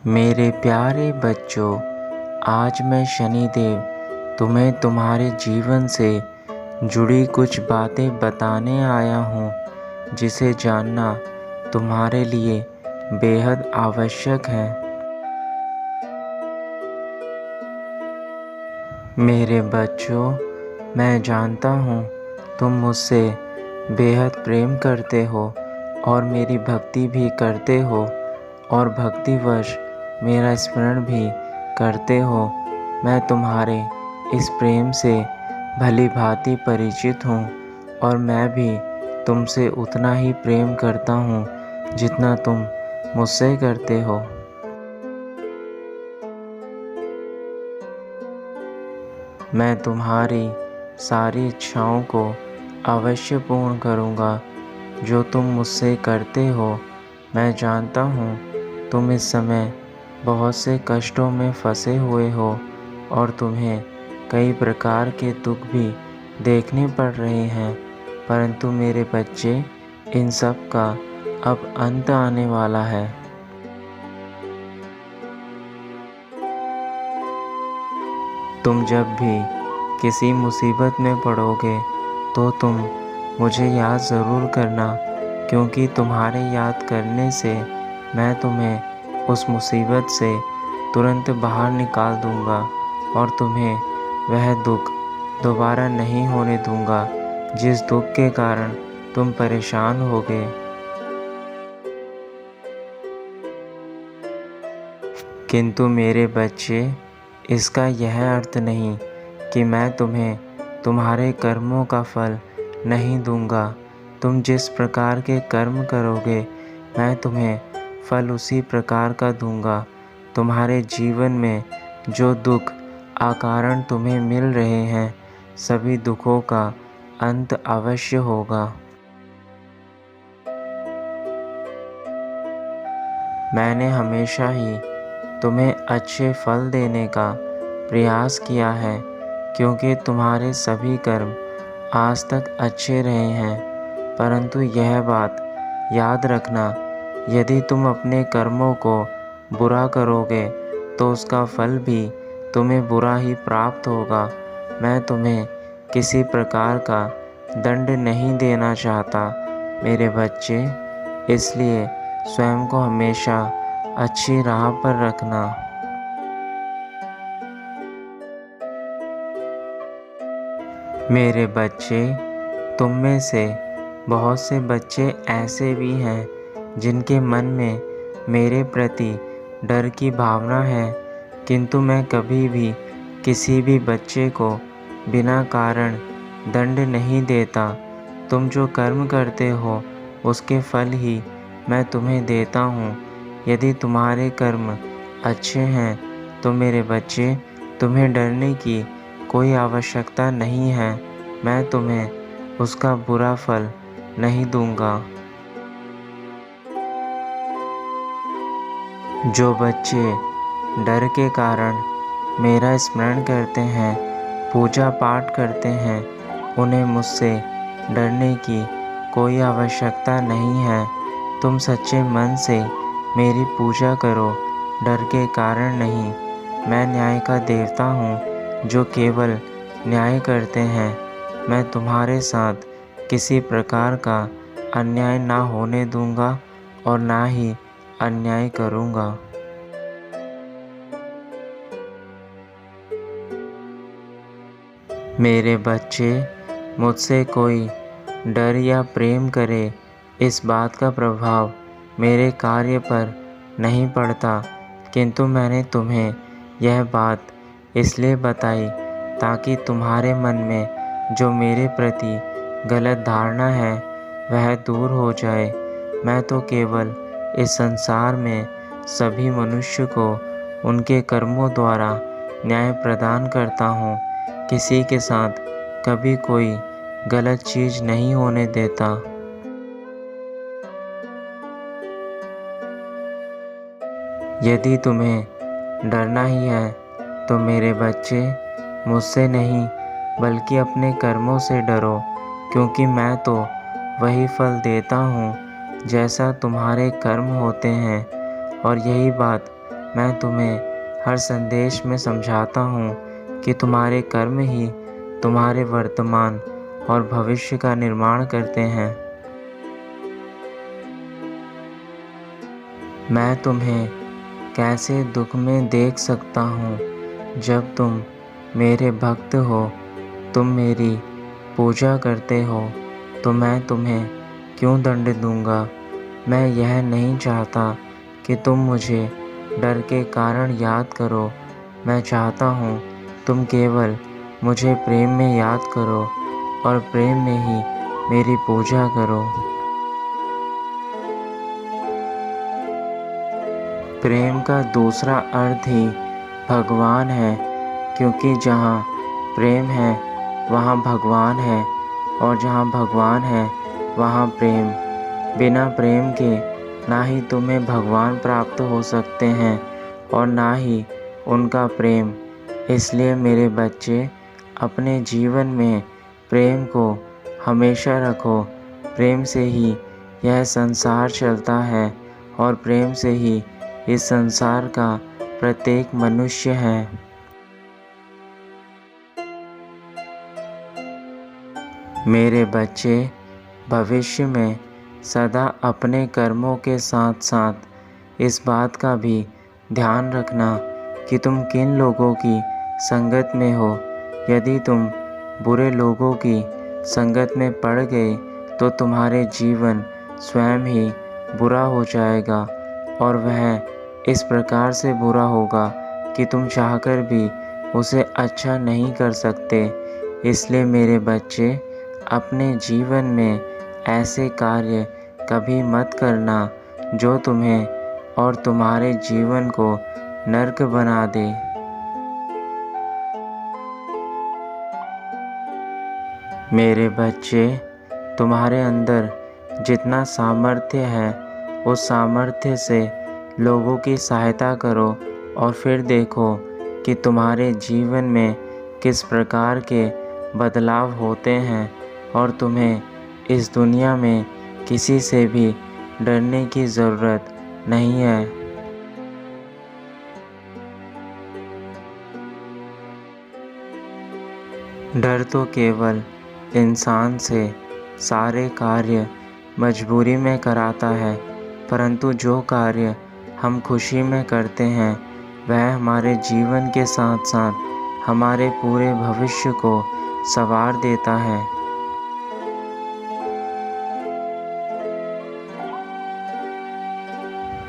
मेरे प्यारे बच्चों, आज मैं शनिदेव तुम्हें तुम्हारे जीवन से जुड़ी कुछ बातें बताने आया हूँ जिसे जानना तुम्हारे लिए बेहद आवश्यक है। मेरे बच्चों, मैं जानता हूँ तुम मुझसे बेहद प्रेम करते हो और मेरी भक्ति भी करते हो और भक्तिवश मेरा स्मरण भी करते हो। मैं तुम्हारे इस प्रेम से भली भांति परिचित हूँ और मैं भी तुमसे उतना ही प्रेम करता हूँ जितना तुम मुझसे करते हो। मैं तुम्हारी सारी इच्छाओं को अवश्य पूर्ण करूँगा जो तुम मुझसे करते हो। मैं जानता हूँ तुम इस समय बहुत से कष्टों में फंसे हुए हो और तुम्हें कई प्रकार के दुख भी देखने पड़ रहे हैं, परंतु मेरे बच्चे, इन सब का अब अंत आने वाला है। तुम जब भी किसी मुसीबत में पड़ोगे तो तुम मुझे याद ज़रूर करना, क्योंकि तुम्हारे याद करने से मैं तुम्हें उस मुसीबत से तुरंत बाहर निकाल दूंगा और तुम्हें वह दुख दोबारा नहीं होने दूंगा जिस दुख के कारण तुम परेशान होगे। किंतु मेरे बच्चे, इसका यह अर्थ नहीं कि मैं तुम्हें तुम्हारे कर्मों का फल नहीं दूंगा। तुम जिस प्रकार के कर्म करोगे मैं तुम्हें फल उसी प्रकार का दूंगा। तुम्हारे जीवन में जो दुख अकारण तुम्हें मिल रहे हैं, सभी दुखों का अंत अवश्य होगा। मैंने हमेशा ही तुम्हें अच्छे फल देने का प्रयास किया है, क्योंकि तुम्हारे सभी कर्म आज तक अच्छे रहे हैं। परंतु यह बात याद रखना, यदि तुम अपने कर्मों को बुरा करोगे तो उसका फल भी तुम्हें बुरा ही प्राप्त होगा। मैं तुम्हें किसी प्रकार का दंड नहीं देना चाहता मेरे बच्चे, इसलिए स्वयं को हमेशा अच्छी राह पर रखना। मेरे बच्चे, तुम में से बहुत से बच्चे ऐसे भी हैं जिनके मन में मेरे प्रति डर की भावना है, किंतु मैं कभी भी किसी भी बच्चे को बिना कारण दंड नहीं देता। तुम जो कर्म करते हो उसके फल ही मैं तुम्हें देता हूँ। यदि तुम्हारे कर्म अच्छे हैं तो मेरे बच्चे, तुम्हें डरने की कोई आवश्यकता नहीं है। मैं तुम्हें उसका बुरा फल नहीं दूंगा। जो बच्चे डर के कारण मेरा स्मरण करते हैं, पूजा पाठ करते हैं, उन्हें मुझसे डरने की कोई आवश्यकता नहीं है। तुम सच्चे मन से मेरी पूजा करो, डर के कारण नहीं। मैं न्याय का देवता हूँ जो केवल न्याय करते हैं। मैं तुम्हारे साथ किसी प्रकार का अन्याय ना होने दूंगा और ना ही अन्याय करूँगा। मेरे बच्चे, मुझसे कोई डर या प्रेम करे, इस बात का प्रभाव मेरे कार्य पर नहीं पड़ता, किंतु मैंने तुम्हें यह बात इसलिए बताई ताकि तुम्हारे मन में जो मेरे प्रति गलत धारणा है वह दूर हो जाए। मैं तो केवल इस संसार में सभी मनुष्य को उनके कर्मों द्वारा न्याय प्रदान करता हूँ। किसी के साथ कभी कोई गलत चीज़ नहीं होने देता। यदि तुम्हें डरना ही है तो मेरे बच्चे, मुझसे नहीं बल्कि अपने कर्मों से डरो, क्योंकि मैं तो वही फल देता हूँ जैसा तुम्हारे कर्म होते हैं। और यही बात मैं तुम्हें हर संदेश में समझाता हूँ कि तुम्हारे कर्म ही तुम्हारे वर्तमान और भविष्य का निर्माण करते हैं। मैं तुम्हें कैसे दुख में देख सकता हूँ जब तुम मेरे भक्त हो, तुम मेरी पूजा करते हो, तो मैं तुम्हें क्यों दंड दूंगा। मैं यह नहीं चाहता कि तुम मुझे डर के कारण याद करो। मैं चाहता हूँ तुम केवल मुझे प्रेम में याद करो और प्रेम में ही मेरी पूजा करो। प्रेम का दूसरा अर्थ ही भगवान है, क्योंकि जहाँ प्रेम है वहाँ भगवान है, और जहाँ भगवान है वहाँ प्रेम। बिना प्रेम के ना ही तुम्हें भगवान प्राप्त हो सकते हैं और ना ही उनका प्रेम। इसलिए मेरे बच्चे, अपने जीवन में प्रेम को हमेशा रखो। प्रेम से ही यह संसार चलता है और प्रेम से ही इस संसार का प्रत्येक मनुष्य है। मेरे बच्चे, भविष्य में सदा अपने कर्मों के साथ साथ इस बात का भी ध्यान रखना कि तुम किन लोगों की संगत में हो। यदि तुम बुरे लोगों की संगत में पड़ गए तो तुम्हारे जीवन स्वयं ही बुरा हो जाएगा, और वह इस प्रकार से बुरा होगा कि तुम चाहकर भी उसे अच्छा नहीं कर सकते। इसलिए मेरे बच्चे, अपने जीवन में ऐसे कार्य कभी मत करना जो तुम्हें और तुम्हारे जीवन को नर्क बना दे। मेरे बच्चे, तुम्हारे अंदर जितना सामर्थ्य है उस सामर्थ्य से लोगों की सहायता करो, और फिर देखो कि तुम्हारे जीवन में किस प्रकार के बदलाव होते हैं, और तुम्हें इस दुनिया में किसी से भी डरने की ज़रूरत नहीं है। डर तो केवल इंसान से सारे कार्य मजबूरी में कराता है, परंतु जो कार्य हम खुशी में करते हैं वह हमारे जीवन के साथ साथ हमारे पूरे भविष्य को संवार देता है।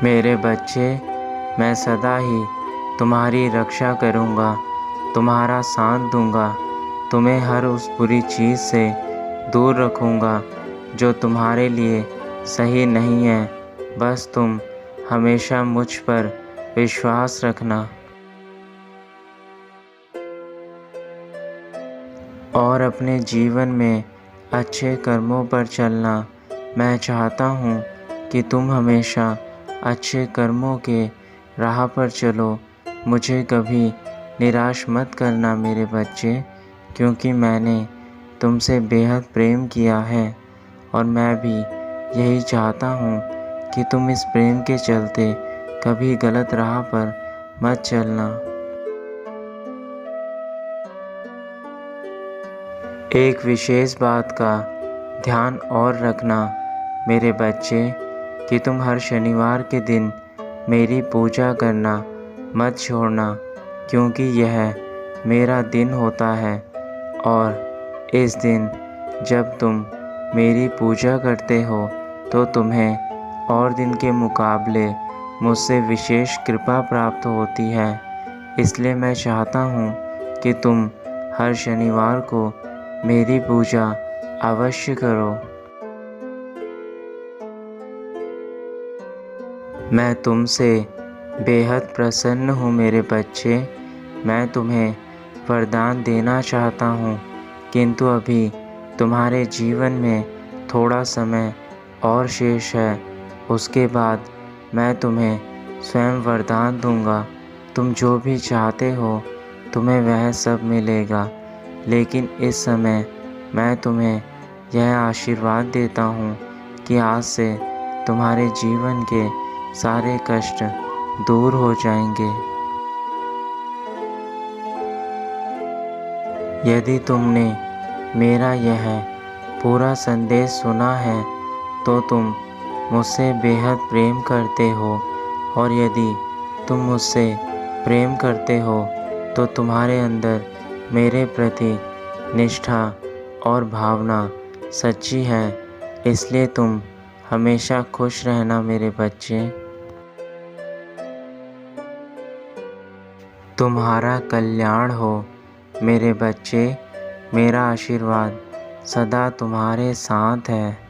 मेरे बच्चे, मैं सदा ही तुम्हारी रक्षा करूँगा, तुम्हारा साथ दूँगा, तुम्हें हर उस बुरी चीज़ से दूर रखूँगा जो तुम्हारे लिए सही नहीं है। बस तुम हमेशा मुझ पर विश्वास रखना और अपने जीवन में अच्छे कर्मों पर चलना। मैं चाहता हूँ कि तुम हमेशा अच्छे कर्मों के राह पर चलो। मुझे कभी निराश मत करना मेरे बच्चे, क्योंकि मैंने तुमसे बेहद प्रेम किया है, और मैं भी यही चाहता हूँ कि तुम इस प्रेम के चलते कभी गलत राह पर मत चलना। एक विशेष बात का ध्यान और रखना मेरे बच्चे, कि तुम हर शनिवार के दिन मेरी पूजा करना मत छोड़ना, क्योंकि यह मेरा दिन होता है, और इस दिन जब तुम मेरी पूजा करते हो तो तुम्हें और दिन के मुकाबले मुझसे विशेष कृपा प्राप्त होती है। इसलिए मैं चाहता हूँ कि तुम हर शनिवार को मेरी पूजा अवश्य करो। मैं तुमसे बेहद प्रसन्न हूँ मेरे बच्चे। मैं तुम्हें वरदान देना चाहता हूँ, किंतु अभी तुम्हारे जीवन में थोड़ा समय और शेष है। उसके बाद मैं तुम्हें स्वयं वरदान दूंगा। तुम जो भी चाहते हो तुम्हें वह सब मिलेगा। लेकिन इस समय मैं तुम्हें यह आशीर्वाद देता हूँ कि आज से तुम्हारे जीवन के सारे कष्ट दूर हो जाएंगे। यदि तुमने मेरा यह पूरा संदेश सुना है तो तुम मुझसे बेहद प्रेम करते हो, और यदि तुम मुझसे प्रेम करते हो तो तुम्हारे अंदर मेरे प्रति निष्ठा और भावना सच्ची है। इसलिए तुम हमेशा खुश रहना मेरे बच्चे। तुम्हारा कल्याण हो मेरे बच्चे। मेरा आशीर्वाद सदा तुम्हारे साथ है।